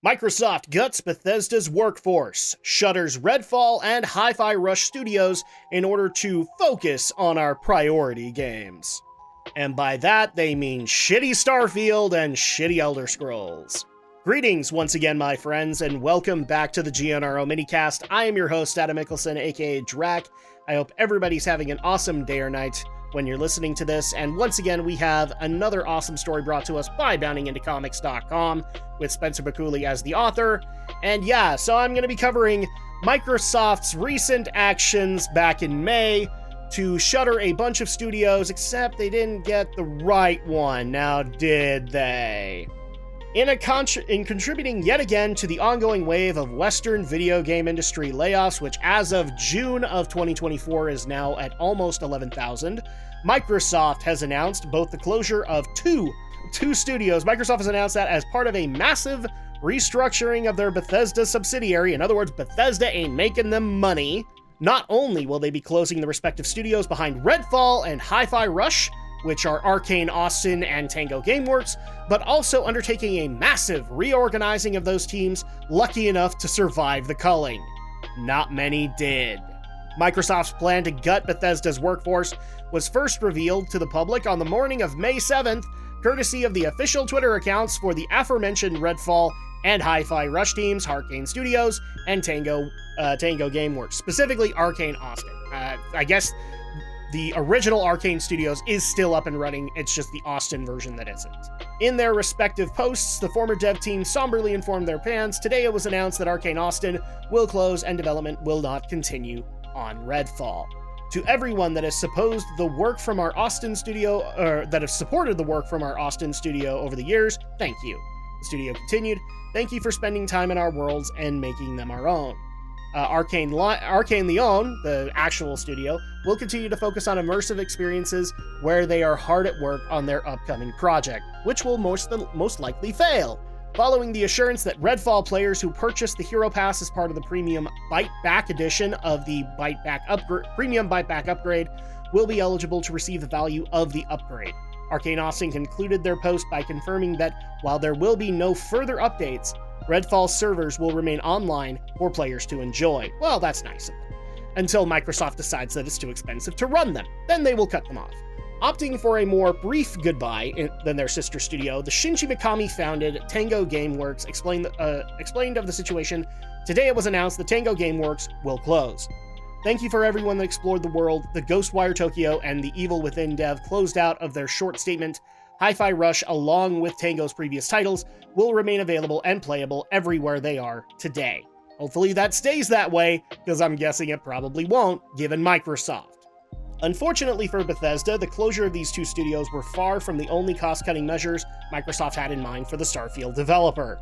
Microsoft guts Bethesda's workforce, shutters Redfall and Hi-Fi Rush Studios in order to focus on our priority games. And by that, they mean shitty Starfield and shitty Elder Scrolls. Greetings once again, my friends, and welcome back to the GNRO Minicast. I am your host, Adam Mickelson, aka Drak. I hope everybody's having an awesome day or night when you're listening to this, and once again, we have another awesome story brought to us by BoundingIntoComics.com, with Spencer Bakuli as the author. And yeah, so I'm going to be covering Microsoft's recent actions back in May to shutter a bunch of studios, except they didn't get the right one. Now, did they? In contributing yet again to the ongoing wave of Western video game industry layoffs, which as of June of 2024 is now at almost 11,000, Microsoft has announced both the closure of two studios. Microsoft has announced that as part of a massive restructuring of their Bethesda subsidiary. In other words, Bethesda ain't making them money. Not only will they be closing the respective studios behind Redfall and Hi-Fi Rush, which are Arkane Austin and Tango Gameworks, but also undertaking a massive reorganizing of those teams lucky enough to survive the culling. Not many did. Microsoft's plan to gut Bethesda's workforce was first revealed to the public on the morning of May 7th, courtesy of the official Twitter accounts for the aforementioned Redfall and Hi-Fi Rush teams, Arkane Studios, and Tango Gameworks, specifically Arkane Austin. I guess the original Arkane Studios is still up and running, it's just the Austin version that isn't. In their respective posts, the former dev team somberly informed their fans today it was announced that Arkane Austin will close and development will not continue on Redfall. To everyone that has supported the work from our Austin studio over the years, thank you. The studio continued, thank you for spending time in our worlds and making them our own. Arkane Lyon, the actual studio, will continue to focus on immersive experiences where they are hard at work on their upcoming project, which will most likely fail. Following the assurance that Redfall players who purchased the Hero Pass as part of the Premium Bite Back edition of the Premium Bite Back upgrade will be eligible to receive the value of the upgrade. Arkane Austin concluded their post by confirming that while there will be no further updates, Redfall servers will remain online for players to enjoy. Well, that's nice of them. Until Microsoft decides that it's too expensive to run them. Then they will cut them off. Opting for a more brief goodbye than their sister studio, the Shinji Mikami-founded Tango Gameworks explained of the situation. Today it was announced that Tango Gameworks will close. Thank you for everyone that explored the world. The Ghostwire Tokyo and the Evil Within dev closed out of their short statement. Hi-Fi Rush, along with Tango's previous titles, will remain available and playable everywhere they are today. Hopefully that stays that way, because I'm guessing it probably won't, given Microsoft. Unfortunately for Bethesda, the closure of these two studios were far from the only cost-cutting measures Microsoft had in mind for the Starfield developer.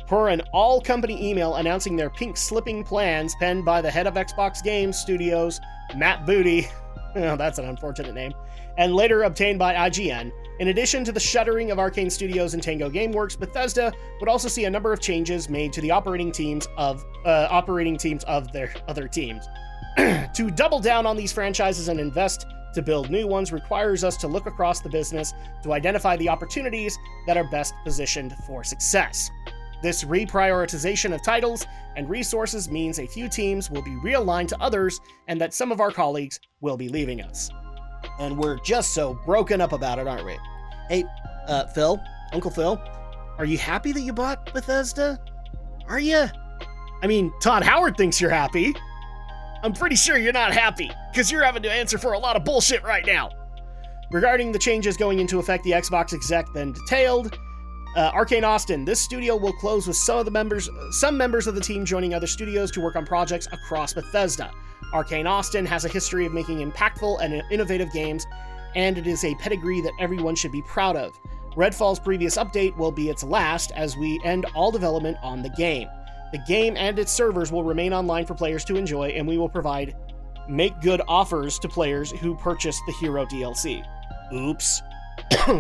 Per an all-company email announcing their pink-slipping plans penned by the head of Xbox Game Studios, Matt Booty, oh, that's an unfortunate name, and later obtained by IGN, in addition to the shuttering of Arkane Studios and Tango Gameworks, Bethesda would also see a number of changes made to the operating teams of their other teams. To double down on these franchises and invest to build new ones requires us to look across the business to identify the opportunities that are best positioned for success. This reprioritization of titles and resources means a few teams will be realigned to others and that some of our colleagues will be leaving us. And we're just so broken up about it, aren't we? Hey, Phil, Uncle Phil, are you happy that you bought Bethesda? Are you? I mean, Todd Howard thinks you're happy. I'm pretty sure you're not happy, because you're having to answer for a lot of bullshit right now. Regarding the changes going into effect, the Xbox exec then detailed, Arkane Austin, this studio will close with some members of the team joining other studios to work on projects across Bethesda. Arkane Austin has a history of making impactful and innovative games, and it is a pedigree that everyone should be proud of. Redfall's previous update will be its last as we end all development on the game. The game and its servers will remain online for players to enjoy, and we will provide make-good offers to players who purchase the Hero DLC. Oops.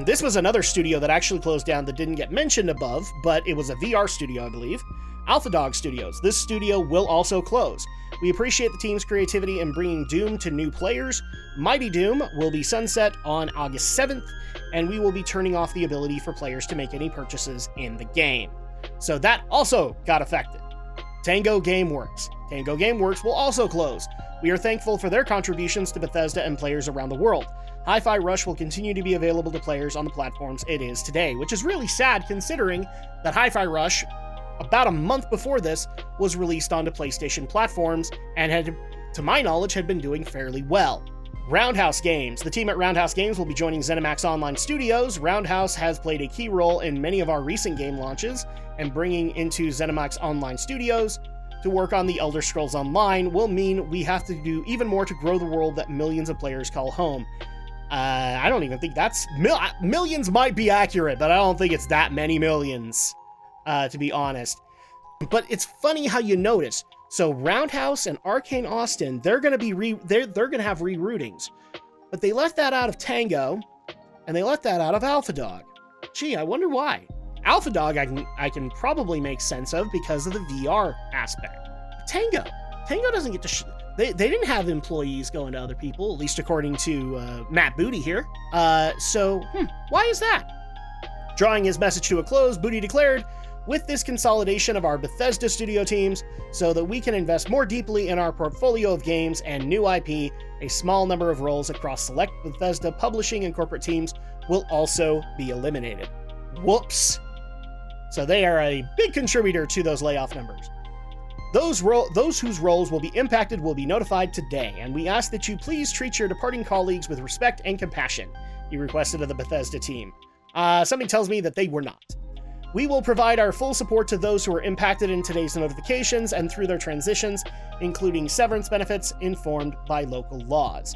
This was another studio that actually closed down that didn't get mentioned above, but it was a VR studio, I believe. Alpha Dog Studios. This studio will also close. We appreciate the team's creativity in bringing Doom to new players. Mighty Doom will be sunset on August 7th, and we will be turning off the ability for players to make any purchases in the game. so that also got affected. Tango Gameworks. Tango Gameworks will also close. We are thankful for their contributions to Bethesda and players around the world. Hi-Fi Rush will continue to be available to players on the platforms it is today, which is really sad considering that Hi-Fi Rush, about a month before this, was released onto PlayStation platforms and had, to my knowledge, had been doing fairly well. Roundhouse Games. The team at Roundhouse Games will be joining ZeniMax Online Studios. Roundhouse has played a key role in many of our recent game launches, and bringing into ZeniMax Online Studios to work on the Elder Scrolls Online will mean we have to do even more to grow the world that millions of players call home. I don't even think that's... millions might be accurate, but I don't think it's that many millions, to be honest. But it's funny how you notice. So Roundhouse and Arkane Austin, they're going to be they're going to have reroutings. But they left that out of Tango, and they left that out of Alpha Dog. Gee, I wonder why. Alpha Dog I can probably make sense of because of the VR aspect. Tango doesn't get to... They didn't have employees going to other people, at least according to Matt Booty here. Why is that? Drawing his message to a close, Booty declared, "With this consolidation of our Bethesda studio teams, so that we can invest more deeply in our portfolio of games and new IP, a small number of roles across select Bethesda publishing and corporate teams will also be eliminated." Whoops. So they are a big contributor to those layoff numbers. Those whose roles will be impacted will be notified today, and we ask that you please treat your departing colleagues with respect and compassion, he requested of the Bethesda team. Something tells me that they were not. We will provide our full support to those who are impacted in today's notifications and through their transitions, including severance benefits informed by local laws.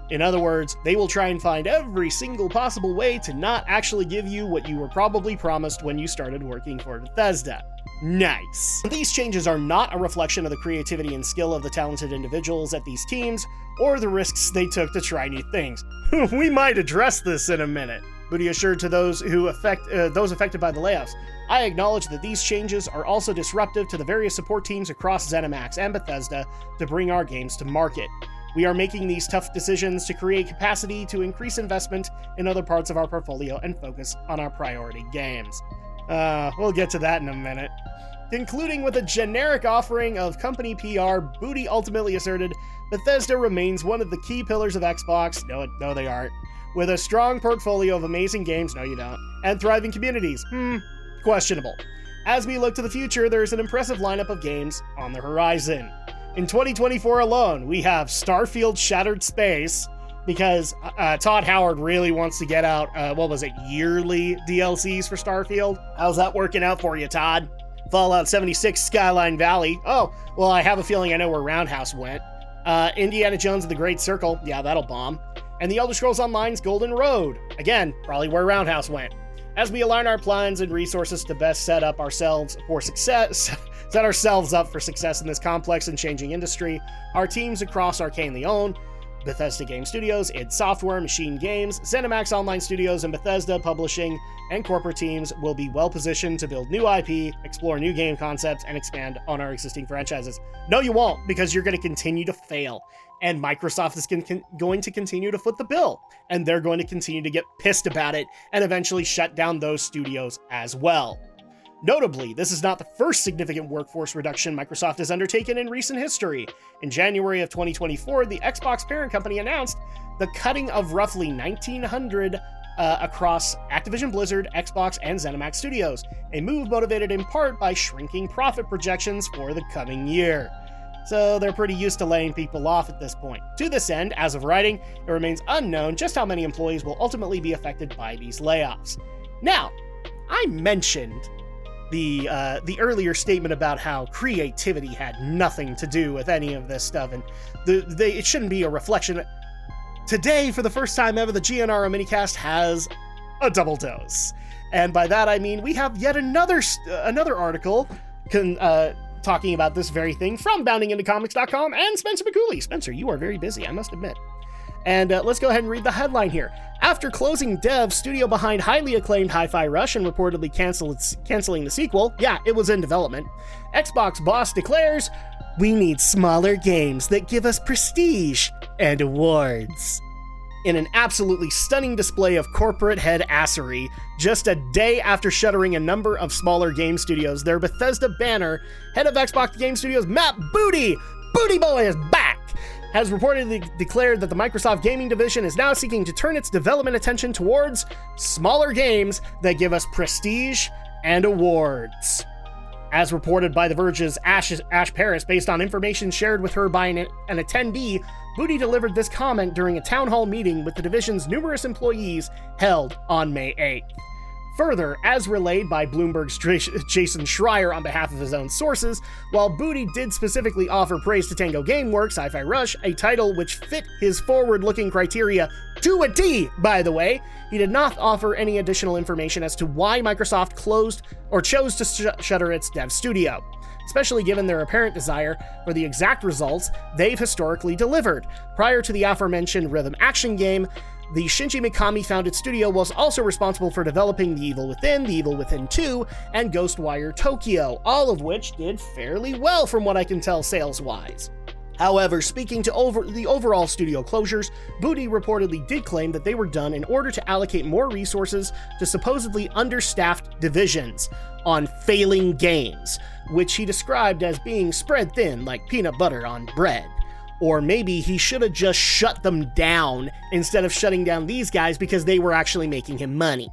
In other words, they will try and find every single possible way to not actually give you what you were probably promised when you started working for Bethesda. Nice. These changes are not a reflection of the creativity and skill of the talented individuals at these teams, or the risks they took to try new things. We might address this in a minute. Booty assured to those affected by the layoffs, "I acknowledge that these changes are also disruptive to the various support teams across ZeniMax and Bethesda to bring our games to market. We are making these tough decisions to create capacity to increase investment in other parts of our portfolio and focus on our priority games." We'll get to that in a minute. Concluding with a generic offering of company PR, Booty ultimately asserted, "Bethesda remains one of the key pillars of Xbox." No, they aren't. "With a strong portfolio of amazing games," no you don't, "and thriving communities." Questionable. "As we look to the future, there's an impressive lineup of games on the horizon. In 2024 alone, we have Starfield Shattered Space, because Todd Howard really wants to get out, yearly DLCs for Starfield. How's that working out for you, Todd? Fallout 76 Skyline Valley. Oh, well, I have a feeling I know where Roundhouse went. Indiana Jones and the Great Circle. Yeah, that'll bomb. And the Elder Scrolls Online's Golden Road. Again, probably where Roundhouse went. As we align our plans and resources to best set ourselves up for success in this complex and changing industry, our teams across Arkane Austin, Bethesda Game Studios, id Software, Machine Games, ZeniMax Online Studios, and Bethesda Publishing and corporate teams will be well positioned to build new IP, explore new game concepts, and expand on our existing franchises. No, you won't, because you're going to continue to fail. And Microsoft is going to continue to foot the bill, and they're going to continue to get pissed about it and eventually shut down those studios as well. Notably, this is not the first significant workforce reduction Microsoft has undertaken in recent history. In January of 2024, the Xbox parent company announced the cutting of roughly 1,900 across Activision Blizzard, Xbox, and ZeniMax Studios, a move motivated in part by shrinking profit projections for the coming year. So they're pretty used to laying people off at this point. To this end, as of writing, it remains unknown just how many employees will ultimately be affected by these layoffs. Now, I mentioned the earlier statement about how creativity had nothing to do with any of this stuff, and it shouldn't be a reflection. Today, for the first time ever, the GNRO Minicast has a double dose. And by that I mean we have yet another article talking about this very thing from boundingintocomics.com and Spencer McCooley. Spencer, you are very busy, I must admit. And let's go ahead and read the headline here. After closing dev, studio behind highly acclaimed Hi-Fi Rush and reportedly canceling the sequel, yeah, it was in development, Xbox boss declares, "We need smaller games that give us prestige and awards." in an absolutely stunning display of corporate head assery. Just a day after shuttering a number of smaller game studios, their Bethesda banner, head of Xbox Game Studios Matt Booty Boy is back, has reportedly declared that the Microsoft gaming division is now seeking to turn its development attention towards smaller games that give us prestige and awards. As reported by The Verge's Ash Paris, based on information shared with her by an attendee, Booty delivered this comment during a town hall meeting with the division's numerous employees held on May 8th. Further, as relayed by Bloomberg's Jason Schreier on behalf of his own sources, while Booty did specifically offer praise to Tango Gameworks' Hi-Fi Rush, a title which fit his forward-looking criteria to a T, by the way, he did not offer any additional information as to why Microsoft closed or chose to shutter its dev studio, especially given their apparent desire for the exact results they've historically delivered. Prior to the aforementioned rhythm action game, the Shinji Mikami founded studio was also responsible for developing The Evil Within 2, and Ghostwire Tokyo, all of which did fairly well from what I can tell sales-wise. However, speaking to the overall studio closures, Booty reportedly did claim that they were done in order to allocate more resources to supposedly understaffed divisions on failing games, which he described as being spread thin like peanut butter on bread. Or maybe he should have just shut them down instead of shutting down these guys because they were actually making him money.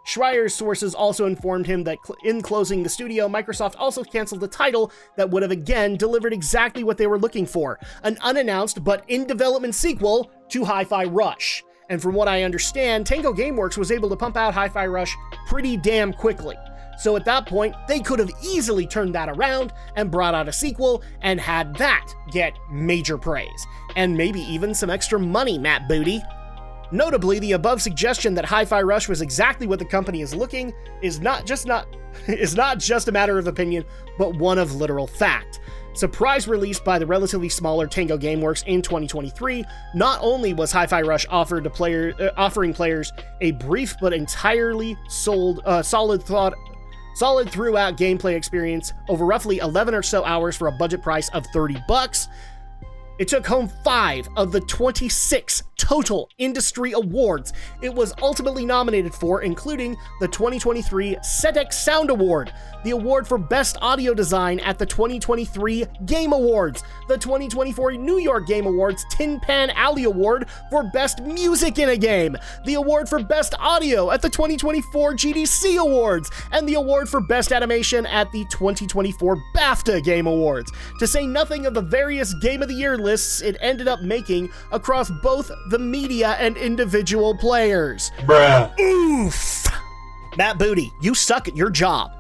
Schreier's sources also informed him that in closing the studio, Microsoft also canceled a title that would have again delivered exactly what they were looking for, an unannounced but in-development sequel to Hi-Fi Rush. And from what I understand, Tango Gameworks was able to pump out Hi-Fi Rush pretty damn quickly. So at that point, they could have easily turned that around and brought out a sequel and had that get major praise. And maybe even some extra money, Matt Booty. Notably, the above suggestion that Hi-Fi Rush was exactly what the company is looking is not just a matter of opinion, but one of literal fact. Surprise released by the relatively smaller Tango Gameworks in 2023, not only was Hi-Fi Rush offering players a brief but entirely solid throughout gameplay experience over roughly 11 or so hours for a budget price of $30, it took home 5 of the 26 total industry awards it was ultimately nominated for, including the 2023 SETEX Sound Award, the award for Best Audio Design at the 2023 Game Awards, the 2024 New York Game Awards Tin Pan Alley Award for Best Music in a Game, the award for Best Audio at the 2024 GDC Awards, and the award for Best Animation at the 2024 BAFTA Game Awards, to say nothing of the various Game of the Year lists it ended up making across both the media and individual players. Bruh. Oof! Matt Booty, you suck at your job.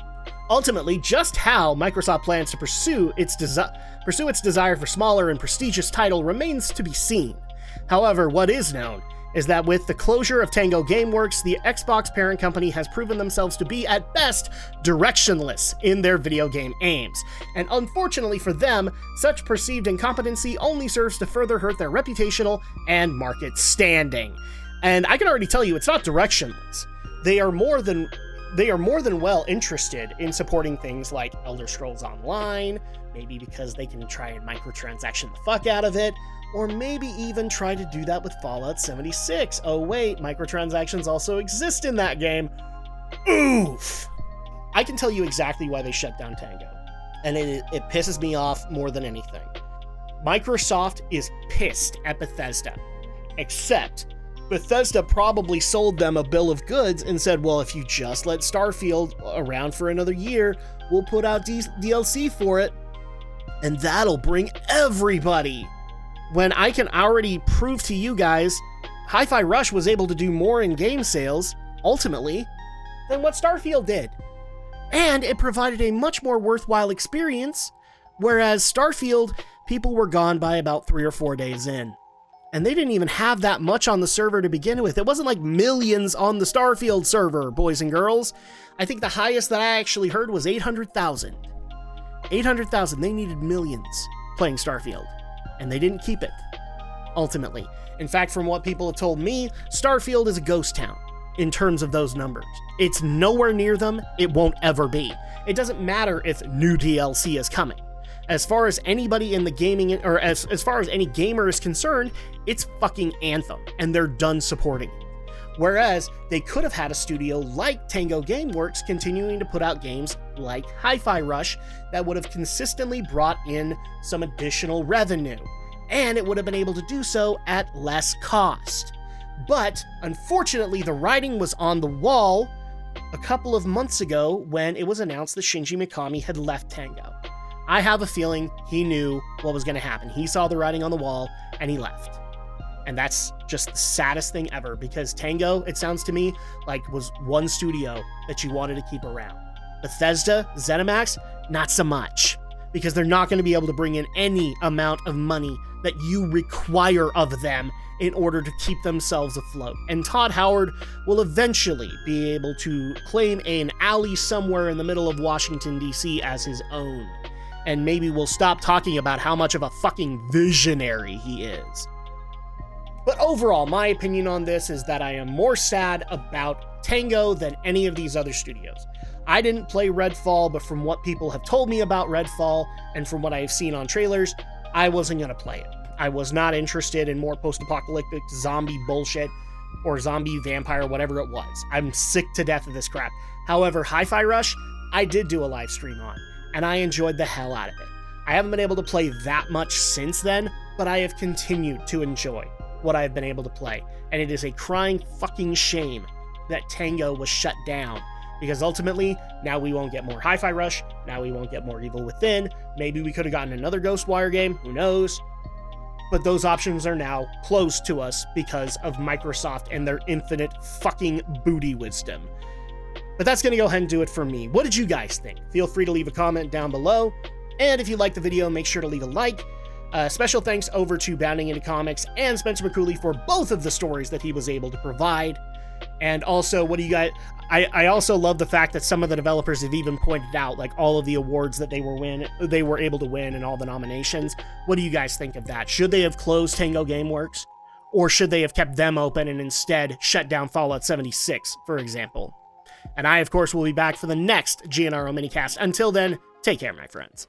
Ultimately, just how Microsoft plans to pursue its desire for smaller and prestigious title remains to be seen. However, what is known is that with the closure of Tango Gameworks, the Xbox parent company has proven themselves to be, at best, directionless in their video game aims. And unfortunately for them, such perceived incompetency only serves to further hurt their reputational and market standing. And I can already tell you, it's not directionless. They are more than well interested in supporting things like Elder Scrolls Online, maybe because they can try and microtransaction the fuck out of it, or maybe even try to do that with Fallout 76. Oh wait, microtransactions also exist in that game. Oof! I can tell you exactly why they shut down Tango, and it pisses me off more than anything. Microsoft is pissed at Bethesda, except Bethesda probably sold them a bill of goods and said, well, if you just let Starfield around for another year, we'll put out DLC for it, and that'll bring everybody. When I can already prove to you guys, Hi-Fi Rush was able to do more in game sales, ultimately, than what Starfield did. And it provided a much more worthwhile experience, whereas Starfield, people were gone by about 3 or 4 days in. And they didn't even have that much on the server to begin with. It wasn't like millions on the Starfield server, boys and girls. I think the highest that I actually heard was 800,000. 800,000, they needed millions playing Starfield. And they didn't keep it, ultimately. In fact, from what people have told me, Starfield is a ghost town in terms of those numbers. It's nowhere near them, it won't ever be. It doesn't matter if new DLC is coming. As far as anybody in the gaming, or as far as any gamer is concerned, it's fucking Anthem, and they're done supporting it. Whereas they could have had a studio like Tango Gameworks continuing to put out games like Hi-Fi Rush that would have consistently brought in some additional revenue, and it would have been able to do so at less cost. But unfortunately, the writing was on the wall a couple of months ago when it was announced that Shinji Mikami had left Tango. I have a feeling he knew what was going to happen. He saw the writing on the wall and he left. And that's just the saddest thing ever, because Tango, it sounds to me like, was one studio that you wanted to keep around. Bethesda, ZeniMax, not so much, because they're not going to be able to bring in any amount of money that you require of them in order to keep themselves afloat. And Todd Howard will eventually be able to claim an alley somewhere in the middle of Washington, D.C. as his own. And maybe we'll stop talking about how much of a fucking visionary he is. But overall, my opinion on this is that I am more sad about Tango than any of these other studios. I didn't play Redfall, but from what people have told me about Redfall, and from what I have seen on trailers, I wasn't going to play it. I was not interested in more post-apocalyptic zombie bullshit, or zombie vampire, whatever it was. I'm sick to death of this crap. However, Hi-Fi Rush, I did do a live stream on, and I enjoyed the hell out of it. I haven't been able to play that much since then, but I have continued to enjoy what I've been able to play, and it is a crying fucking shame that Tango was shut down, because ultimately, now we won't get more Hi-Fi Rush, now we won't get more Evil Within, maybe we could have gotten another Ghostwire game, who knows, but those options are now closed to us because of Microsoft and their infinite fucking booty wisdom. But that's gonna go ahead and do it for me. What did you guys think? Feel free to leave a comment down below, and if you liked the video, make sure to leave a like. Special thanks over to Bounding Into Comics and Spencer McCooley for both of the stories that he was able to provide. And also, what do you guys... I also love the fact that some of the developers have even pointed out, like, all of the awards that they were able to win and all the nominations. What do you guys think of that? Should they have closed Tango Gameworks? Or should they have kept them open and instead shut down Fallout 76, for example? And I, of course, will be back for the next GNRO Minicast. Until then, take care, my friends.